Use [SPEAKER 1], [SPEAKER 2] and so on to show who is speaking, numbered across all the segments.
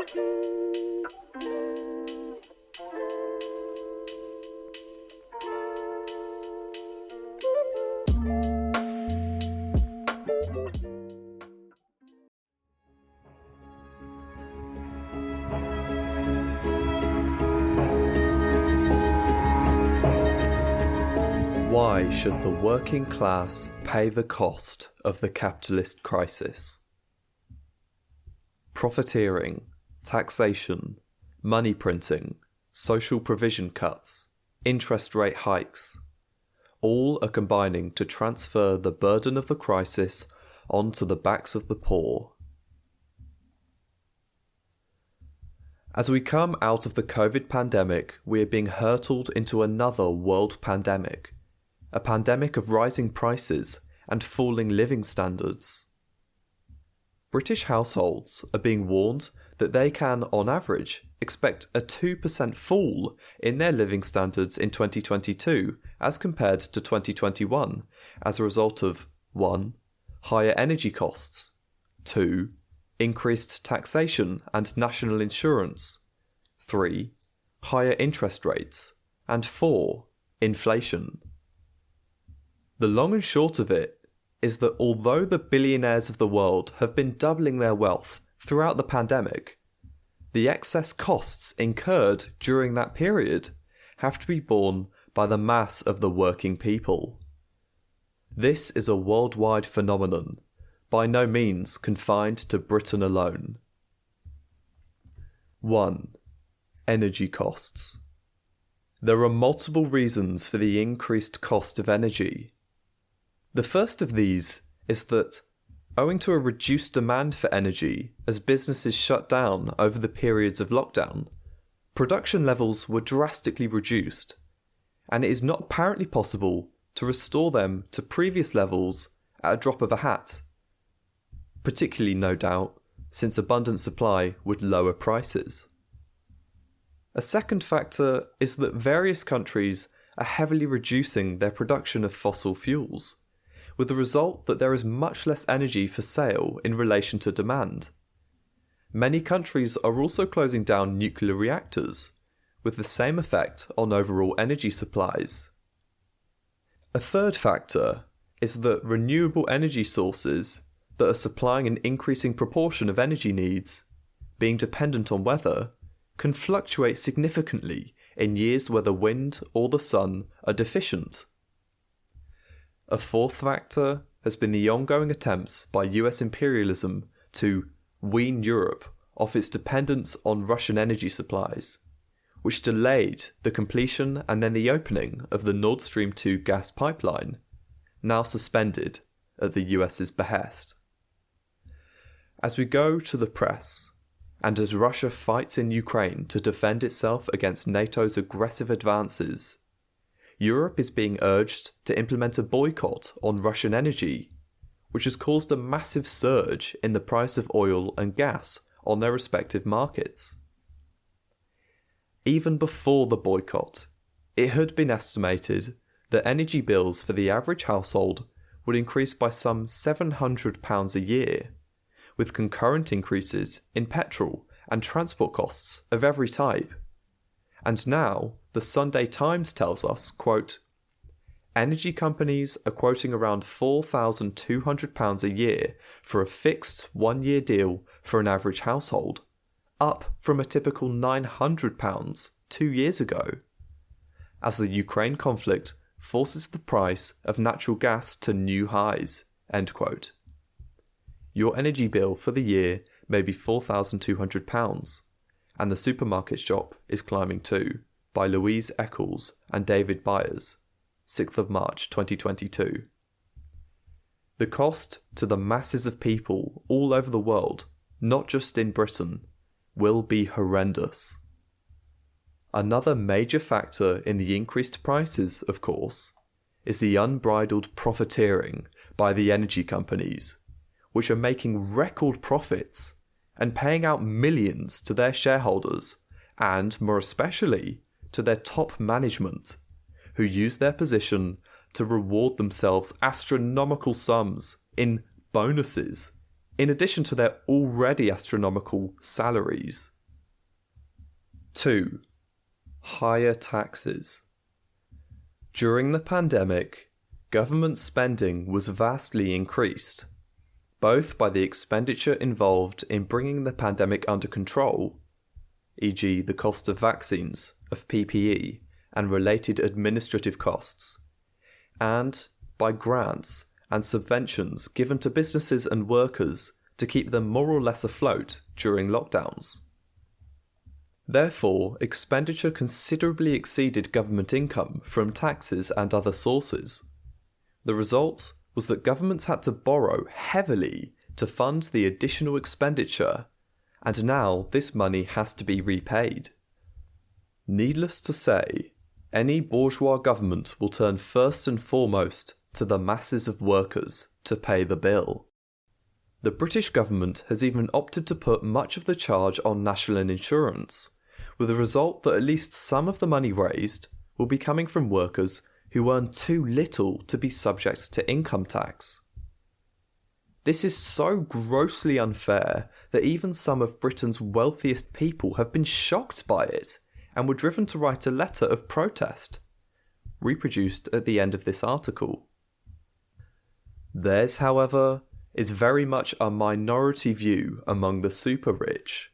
[SPEAKER 1] Why should the working class pay the cost of the capitalist crisis? Profiteering, taxation, money printing, social provision cuts, interest rate hikes, all are combining to transfer the burden of the crisis onto the backs of the poor. As we come out of the COVID pandemic, we are being hurtled into another world pandemic, a pandemic of rising prices and falling living standards. British households are being warned that they can, on average, expect a 2% fall in their living standards in 2022 as compared to 2021 as a result of 1. Higher energy costs, 2. Increased taxation and national insurance, 3. Higher interest rates, and 4. Inflation. The long and short of it is that although the billionaires of the world have been doubling their wealth throughout the pandemic, the excess costs incurred during that period have to be borne by the mass of the working people. This is a worldwide phenomenon, by no means confined to Britain alone. 1. Energy costs. There are multiple reasons for the increased cost of energy. The first of these is that, owing to a reduced demand for energy as businesses shut down over the periods of lockdown, production levels were drastically reduced, and it is not apparently possible to restore them to previous levels at a drop of a hat, particularly, no doubt, since abundant supply would lower prices. A second factor is that various countries are heavily reducing their production of fossil fuels, with the result that there is much less energy for sale in relation to demand. Many countries are also closing down nuclear reactors, with the same effect on overall energy supplies. A third factor is that renewable energy sources that are supplying an increasing proportion of energy needs, being dependent on weather, can fluctuate significantly in years where the wind or the sun are deficient. A fourth factor has been the ongoing attempts by US imperialism to wean Europe off its dependence on Russian energy supplies, which delayed the completion and then the opening of the Nord Stream 2 gas pipeline, now suspended at the US's behest. As we go to the press, and as Russia fights in Ukraine to defend itself against NATO's aggressive advances, Europe is being urged to implement a boycott on Russian energy, which has caused a massive surge in the price of oil and gas on their respective markets. Even before the boycott, it had been estimated that energy bills for the average household would increase by some £700 a year, with concurrent increases in petrol and transport costs of every type. And now, the Sunday Times tells us, quote, energy companies are quoting around £4,200 a year for a fixed one-year deal for an average household, up from a typical £900 2 years ago, as the Ukraine conflict forces the price of natural gas to new highs, end quote. Your energy bill for the year may be £4,200, and the supermarket shop is climbing too, by Louise Eccles and David Byers, 6th of March 2022. The cost to the masses of people all over the world, not just in Britain, will be horrendous. Another major factor in the increased prices, of course, is the unbridled profiteering by the energy companies, which are making record profits and paying out millions to their shareholders and, more especially, to their top management, who use their position to reward themselves astronomical sums in bonuses in addition to their already astronomical salaries. 2. Higher taxes. During the pandemic, government spending was vastly increased, both by the expenditure involved in bringing the pandemic under control, e.g. the cost of vaccines, of PPE, and related administrative costs, and by grants and subventions given to businesses and workers to keep them more or less afloat during lockdowns. Therefore, expenditure considerably exceeded government income from taxes and other sources. The result was that governments had to borrow heavily to fund the additional expenditure, and now this money has to be repaid. Needless to say, any bourgeois government will turn first and foremost to the masses of workers to pay the bill. The British government has even opted to put much of the charge on national insurance, with the result that at least some of the money raised will be coming from workers who earn too little to be subject to income tax. This is so grossly unfair that even some of Britain's wealthiest people have been shocked by it and were driven to write a letter of protest, reproduced at the end of this article. Theirs, however, is very much a minority view among the super rich,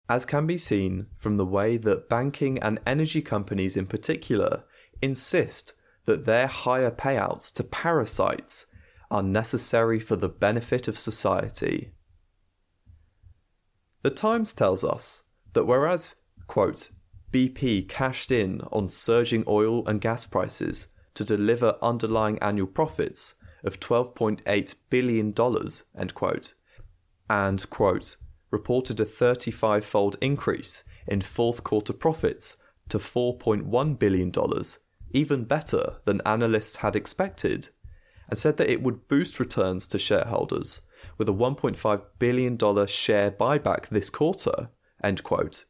[SPEAKER 1] as can be seen from the way that banking and energy companies in particular insist that their higher payouts to parasites are necessary for the benefit of society. The Times tells us that whereas, quote, BP cashed in on surging oil and gas prices to deliver underlying annual profits of $12.8 billion, end quote, and, quote, reported a 35-fold increase in fourth quarter profits to $4.1 billion, even better than analysts had expected, and said that it would boost returns to shareholders with a $1.5 billion share buyback this quarter, end quote.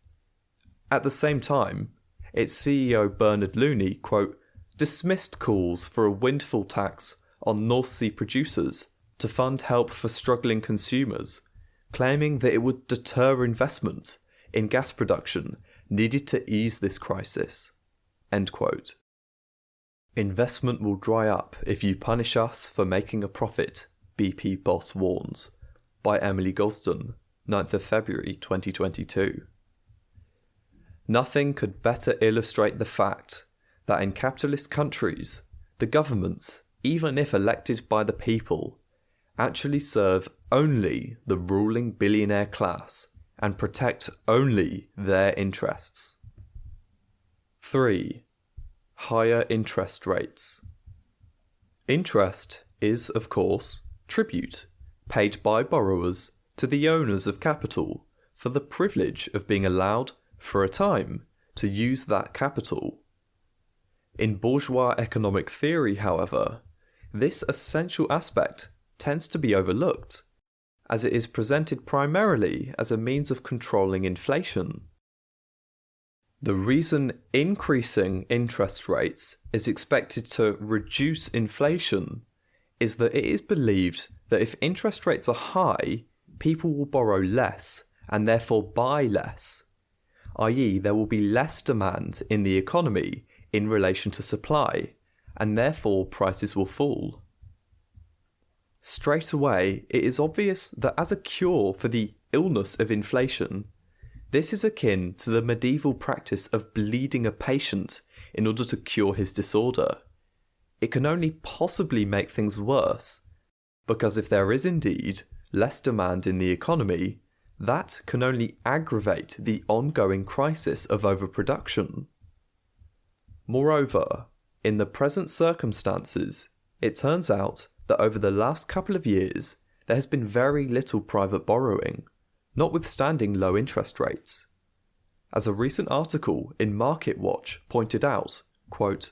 [SPEAKER 1] At the same time, its CEO Bernard Looney, quote, dismissed calls for a windfall tax on North Sea producers to fund help for struggling consumers, claiming that it would deter investment in gas production needed to ease this crisis, end quote. Investment will dry up if you punish us for making a profit, BP boss warns, by Emily Gosden, 9th of February 2022. Nothing could better illustrate the fact that in capitalist countries, the governments, even if elected by the people, actually serve only the ruling billionaire class and protect only their interests. 3. Higher interest rates. Interest is, of course, tribute paid by borrowers to the owners of capital for the privilege of being allowed, for a time, to use that capital. In bourgeois economic theory, however, this essential aspect tends to be overlooked, as it is presented primarily as a means of controlling inflation. The reason increasing interest rates is expected to reduce inflation is that it is believed that if interest rates are high, people will borrow less and therefore buy less, i.e. there will be less demand in the economy in relation to supply, and therefore prices will fall. Straight away, it is obvious that as a cure for the illness of inflation, this is akin to the medieval practice of bleeding a patient in order to cure his disorder. It can only possibly make things worse, because if there is indeed less demand in the economy, that can only aggravate the ongoing crisis of overproduction. Moreover, in the present circumstances, it turns out that over the last couple of years, there has been very little private borrowing, notwithstanding low interest rates. As a recent article in Market Watch pointed out, quote,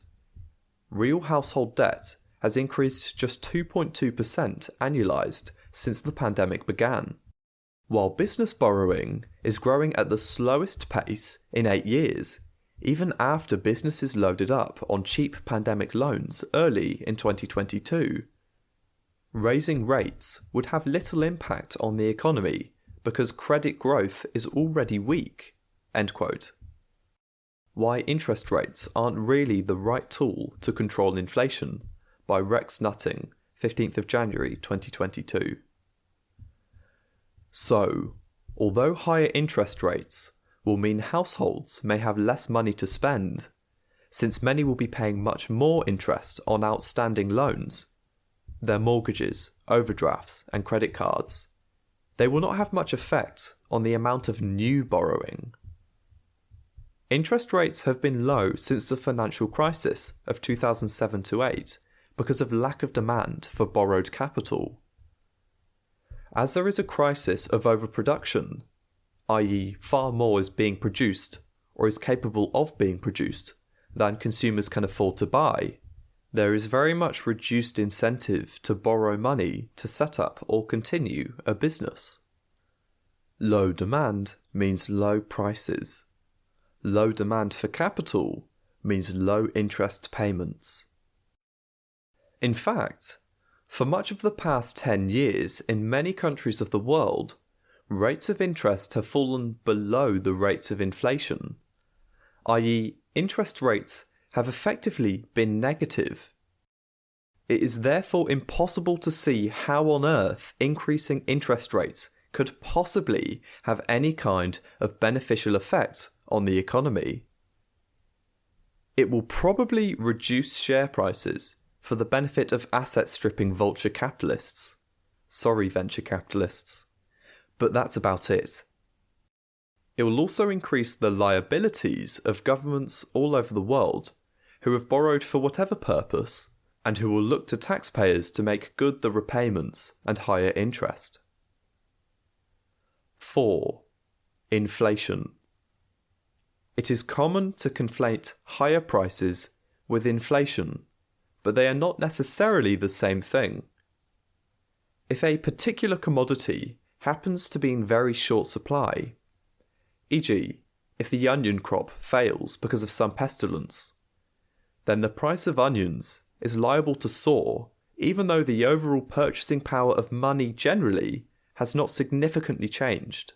[SPEAKER 1] real household debt has increased just 2.2% annualized since the pandemic began, while business borrowing is growing at the slowest pace in 8 years, even after businesses loaded up on cheap pandemic loans early in 2022. raising rates would have little impact on the economy because credit growth is already weak. End quote. Why interest rates aren't really the right tool to control inflation, by Rex Nutting, 15th of January 2022. So, although higher interest rates will mean households may have less money to spend, since many will be paying much more interest on outstanding loans, their mortgages, overdrafts, and credit cards, they will not have much effect on the amount of new borrowing. Interest rates have been low since the financial crisis of 2007-08 because of lack of demand for borrowed capital. As there is a crisis of overproduction, i.e. far more is being produced or is capable of being produced than consumers can afford to buy, there is very much reduced incentive to borrow money to set up or continue a business. Low demand means low prices. Low demand for capital means low interest payments. In fact, for much of the past 10 years in many countries of the world, rates of interest have fallen below the rates of inflation, i.e. interest rates have effectively been negative. It is therefore impossible to see how on earth increasing interest rates could possibly have any kind of beneficial effect on the economy. It will probably reduce share prices for the benefit of asset-stripping vulture capitalists. Sorry, venture capitalists. But that's about it. It will also increase the liabilities of governments all over the world who have borrowed for whatever purpose and who will look to taxpayers to make good the repayments and higher interest. 4. Inflation. It is common to conflate higher prices with inflation, but they are not necessarily the same thing. If a particular commodity happens to be in very short supply, e.g., if the onion crop fails because of some pestilence, then the price of onions is liable to soar even though the overall purchasing power of money generally has not significantly changed.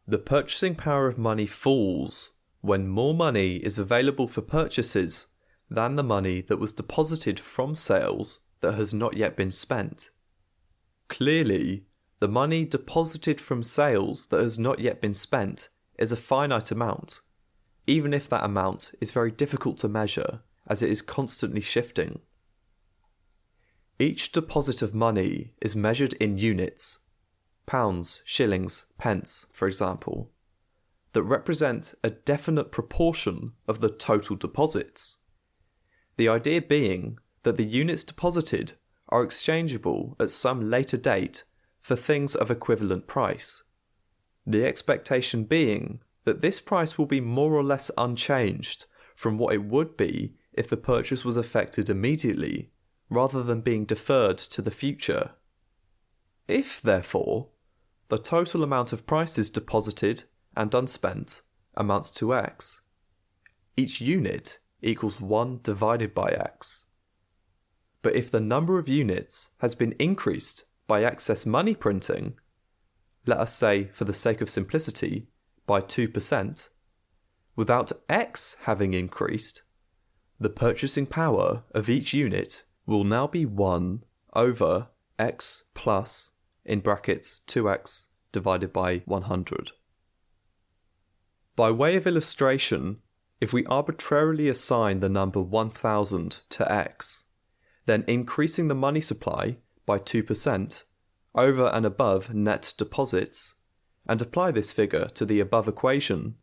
[SPEAKER 1] The purchasing power of money falls when more money is available for purchases than the money that was deposited from sales that has not yet been spent. Clearly, the money deposited from sales that has not yet been spent is a finite amount, even if that amount is very difficult to measure as it is constantly shifting. Each deposit of money is measured in units, pounds, shillings, pence, for example, that represent a definite proportion of the total deposits. The idea being that the units deposited are exchangeable at some later date for things of equivalent price. The expectation being that this price will be more or less unchanged from what it would be if the purchase was effected immediately, rather than being deferred to the future. If, therefore, the total amount of prices deposited and unspent amounts to X, each unit equals 1 divided by X. But if the number of units has been increased by excess money printing, let us say, for the sake of simplicity, by 2%, without X having increased, the purchasing power of each unit will now be 1 over X plus, in brackets, 2X divided by 100. By way of illustration, if we arbitrarily assign the number 1000 to X, then increasing the money supply by 2% over and above net deposits, and apply this figure to the above equation,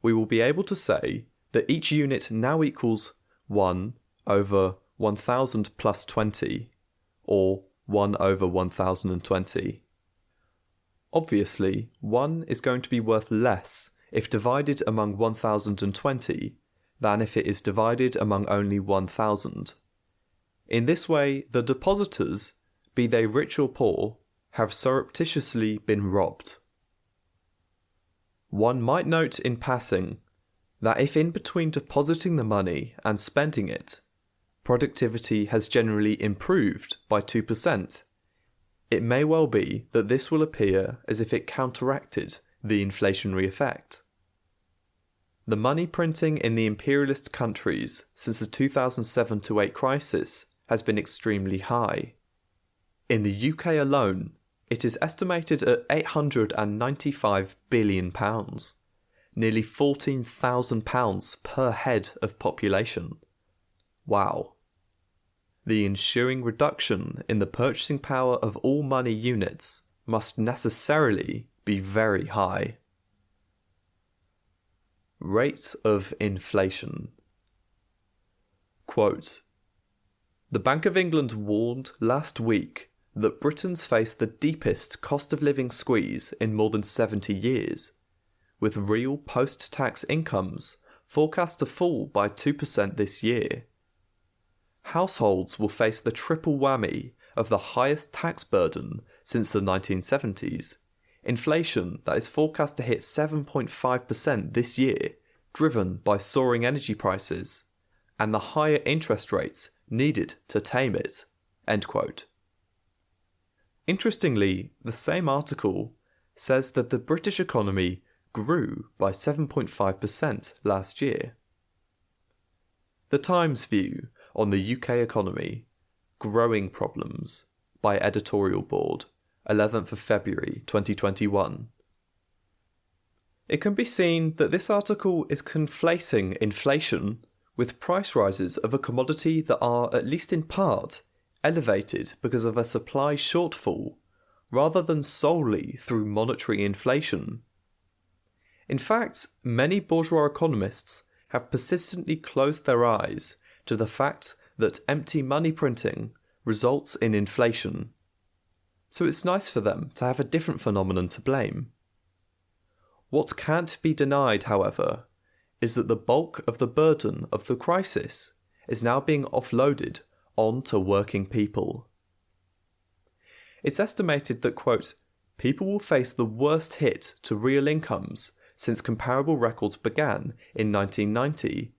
[SPEAKER 1] we will be able to say that each unit now equals 1 over 1000 plus 20, or 1 over 1020. Obviously, 1 is going to be worth less if divided among 1020 than if it is divided among only 1000. In this way, the depositors, be they rich or poor, have surreptitiously been robbed. One might note in passing that if in between depositing the money and spending it, productivity has generally improved by 2%, it may well be that this will appear as if it counteracted the inflationary effect. The money printing in the imperialist countries since the 2007-8 crisis has been extremely high. In the UK alone, it is estimated at £895 billion, nearly £14,000 per head of population. Wow. The ensuing reduction in the purchasing power of all money units must necessarily be very high. Rate of inflation. Quote, "The Bank of England warned last week that Britons face the deepest cost of living squeeze in more than 70 years, with real post-tax incomes forecast to fall by 2% this year. Households will face the triple whammy of the highest tax burden since the 1970s, inflation that is forecast to hit 7.5% this year, driven by soaring energy prices, and the higher interest rates needed to tame it." End quote. Interestingly, the same article says that the British economy grew by 7.5% last year. The Times view on the UK economy, Growing Problems, by editorial board, 11th of February 2021. It can be seen that this article is conflating inflation with price rises of a commodity that are, at least in part, elevated because of a supply shortfall, rather than solely through monetary inflation. In fact, many bourgeois economists have persistently closed their eyes to the fact that empty money printing results in inflation. So it's nice for them to have a different phenomenon to blame. What can't be denied, however, is that the bulk of the burden of the crisis is now being offloaded onto working people. It's estimated that, quote, "people will face the worst hit to real incomes since comparable records began in 1990,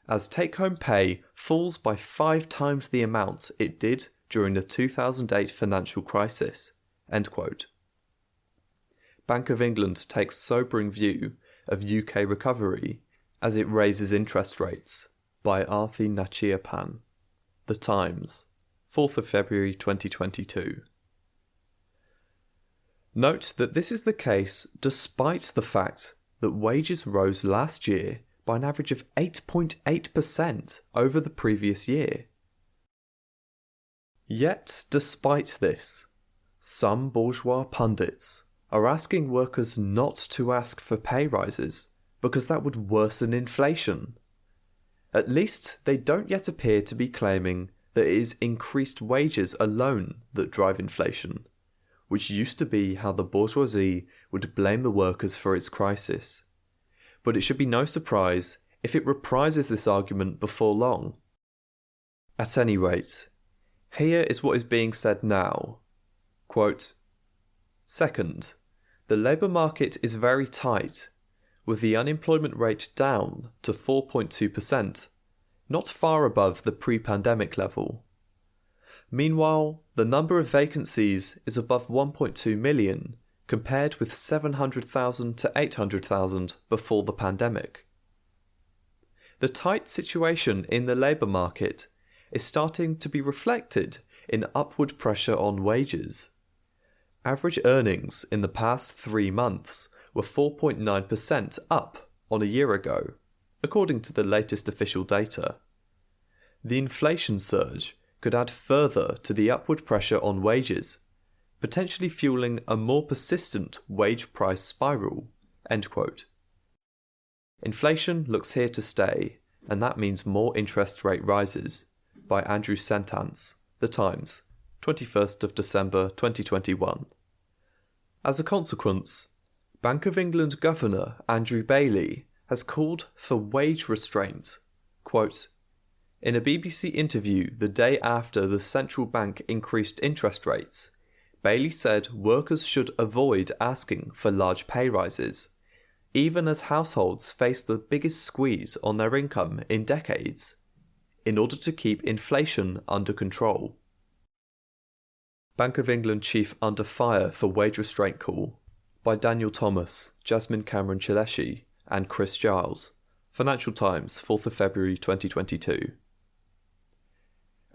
[SPEAKER 1] as take-home pay falls by 5 times the amount it did during the 2008 financial crisis." End quote. Bank of England takes sobering view of UK recovery as it raises interest rates, by Arthi Nachiappan. The Times, 4th of February 2022. Note that this is the case despite the fact that wages rose last year by an average of 8.8% over the previous year. Yet, despite this, some bourgeois pundits are asking workers not to ask for pay rises because that would worsen inflation. At least they don't yet appear to be claiming that it is increased wages alone that drive inflation, which used to be how the bourgeoisie would blame the workers for its crisis. But it should be no surprise if it reprises this argument before long. At any rate, here is what is being said now. Quote, "Second, the labour market is very tight, with the unemployment rate down to 4.2%, not far above the pre-pandemic level. Meanwhile, the number of vacancies is above 1.2 million, compared with 700,000 to 800,000 before the pandemic. The tight situation in the labour market is starting to be reflected in upward pressure on wages. Average earnings in the past 3 months were 4.9% up on a year ago, according to the latest official data. The inflation surge could add further to the upward pressure on wages, potentially fueling a more persistent wage price spiral." End quote. Inflation looks here to stay, and that means more interest rate rises, by Andrew Sentance, The Times, 21st of December 2021. As a consequence, Bank of England Governor Andrew Bailey has called for wage restraint. Quote, "In a BBC interview the day after the central bank increased interest rates, Bailey said workers should avoid asking for large pay rises, even as households face the biggest squeeze on their income in decades. in order to keep inflation under control. Bank of England chief under fire for wage restraint call, by Daniel Thomas, Jasmine Cameron Chileshi, and Chris Giles. Financial Times, 4th of February 2022.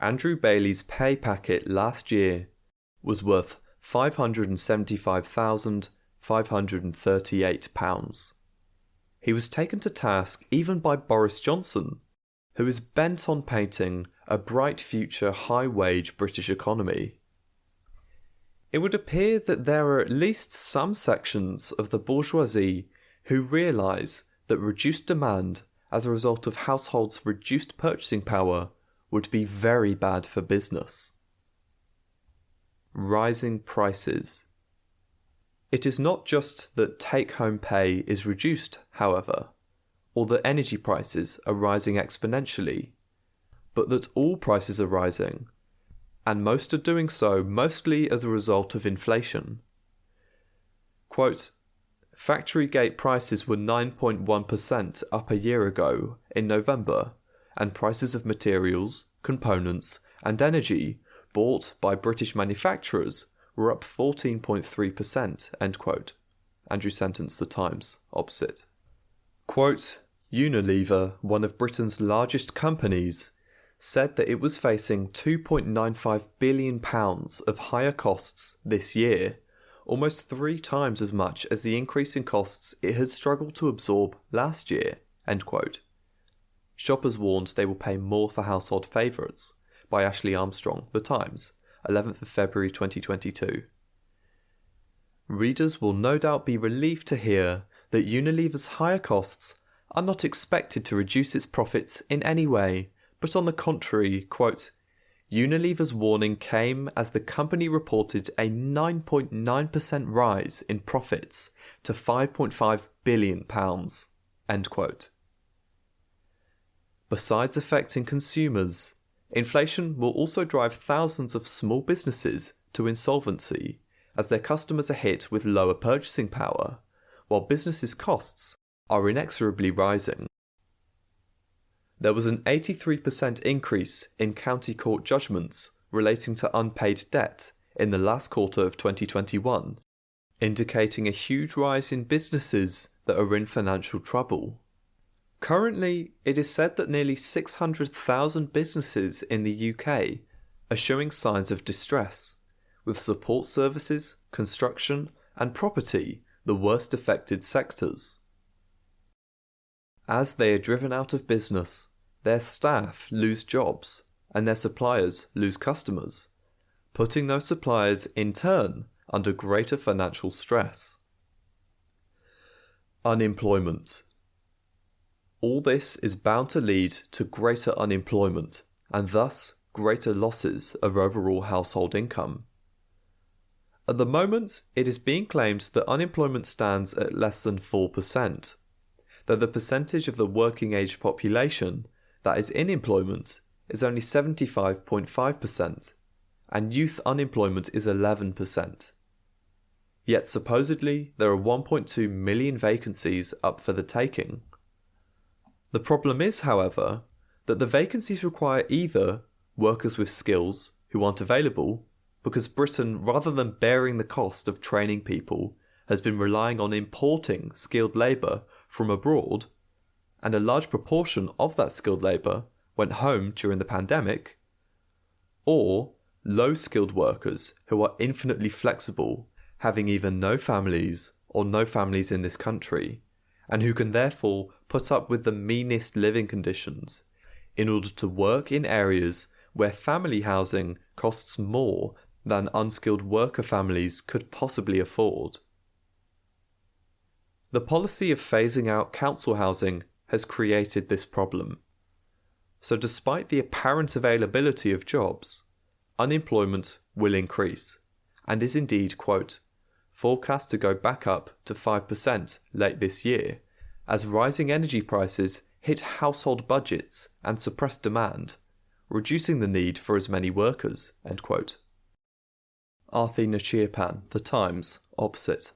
[SPEAKER 1] Andrew Bailey's pay packet last year was worth £575,538. He was taken to task even by Boris Johnson, who is bent on painting a bright future high-wage British economy. It would appear that there are at least some sections of the bourgeoisie who realise that reduced demand as a result of households' reduced purchasing power would be very bad for business. Rising prices. It is not just that take-home pay is reduced, however, or that energy prices are rising exponentially, but that all prices are rising, and most are doing so mostly as a result of inflation. Quote, factory gate prices were 9.1% up a year ago in November, and prices of materials, components, and energy bought by British manufacturers were up 14.3%, end quote. Andrew Sentence, The Times, opposite. Quote, Unilever, one of Britain's largest companies, said that it was facing £2.95 billion of higher costs this year, almost 3 times as much as the increase in costs it had struggled to absorb last year, end quote. Shoppers warned they will pay more for household favourites, by Ashley Armstrong, The Times, 11th of February 2022. Readers will no doubt be relieved to hear that Unilever's higher costs are not expected to reduce its profits in any way, but on the contrary, quote, Unilever's warning came as the company reported a 9.9% rise in profits to £5.5 billion, end quote. Besides affecting consumers, inflation will also drive thousands of small businesses to insolvency as their customers are hit with lower purchasing power, while businesses' costs are inexorably rising. There was an 83% increase in county court judgments relating to unpaid debt in the last quarter of 2021, indicating a huge rise in businesses that are in financial trouble. Currently, it is said that nearly 600,000 businesses in the UK are showing signs of distress, with support services, construction, and property the worst affected sectors. As they are driven out of business, their staff lose jobs and their suppliers lose customers, putting those suppliers in turn under greater financial stress. Unemployment. All this is bound to lead to greater unemployment and thus greater losses of overall household income. At the moment, it is being claimed that unemployment stands at less than 4%, though the percentage of the working age population that is in employment is only 75.5%, and youth unemployment is 11%. Yet supposedly there are 1.2 million vacancies up for the taking. The problem is, however, that the vacancies require either workers with skills who aren't available, because Britain, rather than bearing the cost of training people, has been relying on importing skilled labour from abroad, and a large proportion of that skilled labour went home during the pandemic, or low-skilled workers who are infinitely flexible, having either no families or no families in this country, and who can therefore put up with the meanest living conditions in order to work in areas where family housing costs more than unskilled worker families could possibly afford. The policy of phasing out council housing has created this problem. So despite the apparent availability of jobs, unemployment will increase, and is indeed, quote, forecast to go back up to 5% late this year, as rising energy prices hit household budgets and suppress demand, reducing the need for as many workers, end quote. Arthi Nachirpan, The Times, opposite.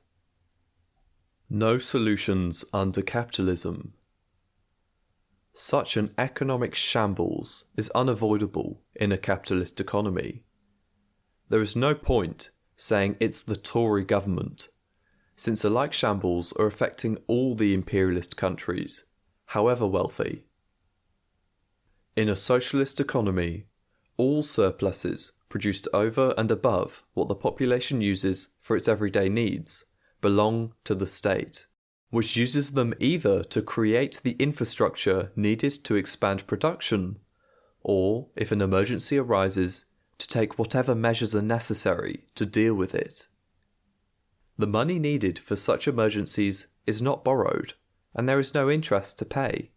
[SPEAKER 1] No solutions under capitalism. Such an economic shambles is unavoidable in a capitalist economy. There is no point saying it's the Tory government, since a like shambles are affecting all the imperialist countries, however wealthy. In a socialist economy, all surpluses produced over and above what the population uses for its everyday needs belong to the state, which uses them either to create the infrastructure needed to expand production, or, if an emergency arises, to take whatever measures are necessary to deal with it. The money needed for such emergencies is not borrowed, and there is no interest to pay.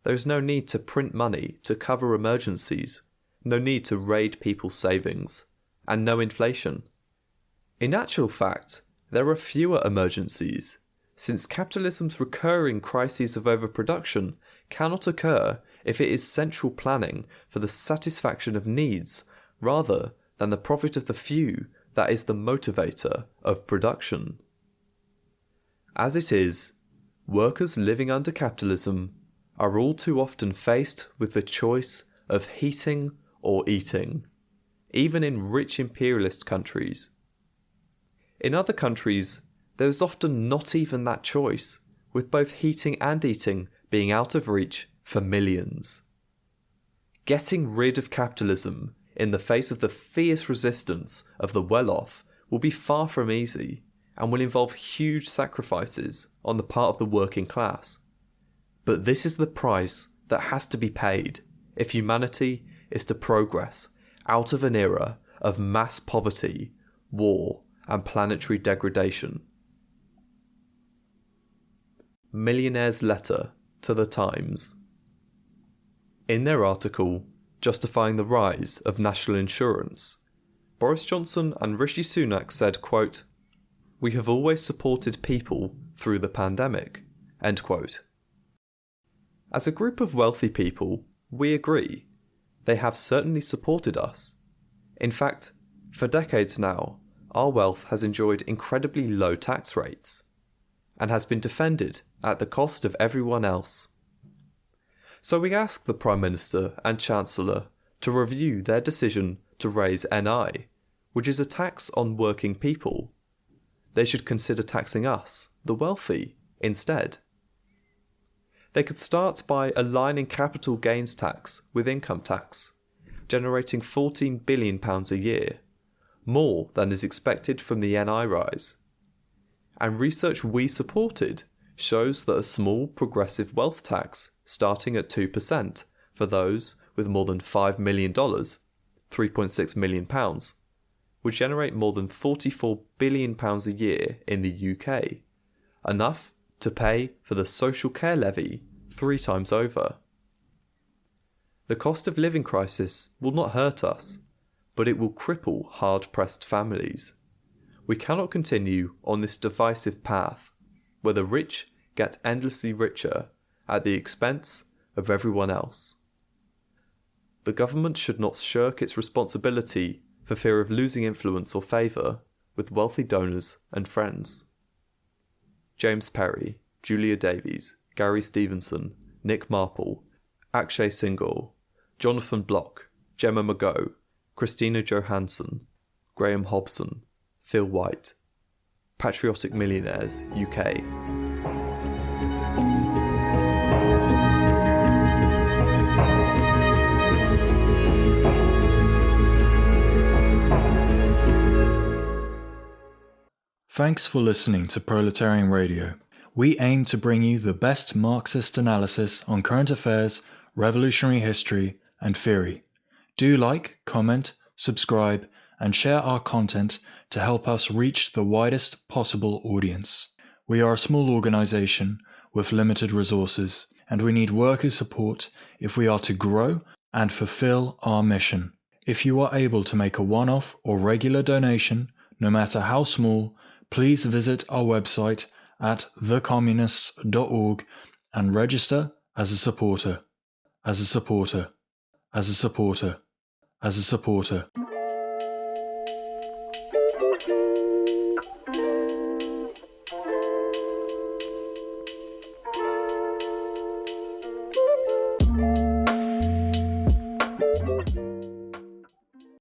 [SPEAKER 1] There is no need to print money to cover emergencies, no need to raid people's savings, and no inflation. In actual fact, there are fewer emergencies, since capitalism's recurring crises of overproduction cannot occur if it is central planning for the satisfaction of needs rather than the profit of the few that is the motivator of production. As it is, workers living under capitalism are all too often faced with the choice of heating or eating, even in rich imperialist countries. In other countries, there is often not even that choice, with both heating and eating being out of reach for millions. Getting rid of capitalism in the face of the fierce resistance of the well-off will be far from easy and will involve huge sacrifices on the part of the working class. But this is the price that has to be paid if humanity is to progress out of an era of mass poverty, war, and planetary degradation. Millionaire's letter to the Times. In their article justifying the rise of national insurance, Boris Johnson and Rishi Sunak said, quote, "We have always supported people through the pandemic," end quote. As a group of wealthy people, we agree. They have certainly supported us. In fact, for decades now, our wealth has enjoyed incredibly low tax rates and has been defended at the cost of everyone else. So we ask the Prime Minister and Chancellor to review their decision to raise NI, which is a tax on working people. They should consider taxing us, the wealthy, instead. They could start by aligning capital gains tax with income tax, generating £14 billion a year, more than is expected from the NI rise. And research we supported shows that a small progressive wealth tax starting at 2% for those with more than $5 million, £3.6 million, would generate more than £44 billion a year in the UK, enough to pay for the social care levy 3 times over. The cost of living crisis will not hurt us, but it will cripple hard-pressed families. We cannot continue on this divisive path, where the rich get endlessly richer at the expense of everyone else. The government should not shirk its responsibility for fear of losing influence or favour with wealthy donors and friends. James Perry, Julia Davies, Gary Stevenson, Nick Marple, Akshay Singhal, Jonathan Block, Gemma Mago, Christina Johansson, Graham Hobson, Phil White. Patriotic Millionaires, UK.
[SPEAKER 2] Thanks for listening to Proletarian Radio. We aim to bring you the best Marxist analysis on current affairs, revolutionary history, and theory. Do like, comment, subscribe, and share our content to help us reach the widest possible audience. We are a small organization with limited resources, and we need workers' support if we are to grow and fulfill our mission. If you are able to make a one-off or regular donation, no matter how small, please visit our website at thecommunists.org and register as a supporter. As a supporter. As a supporter. As a supporter.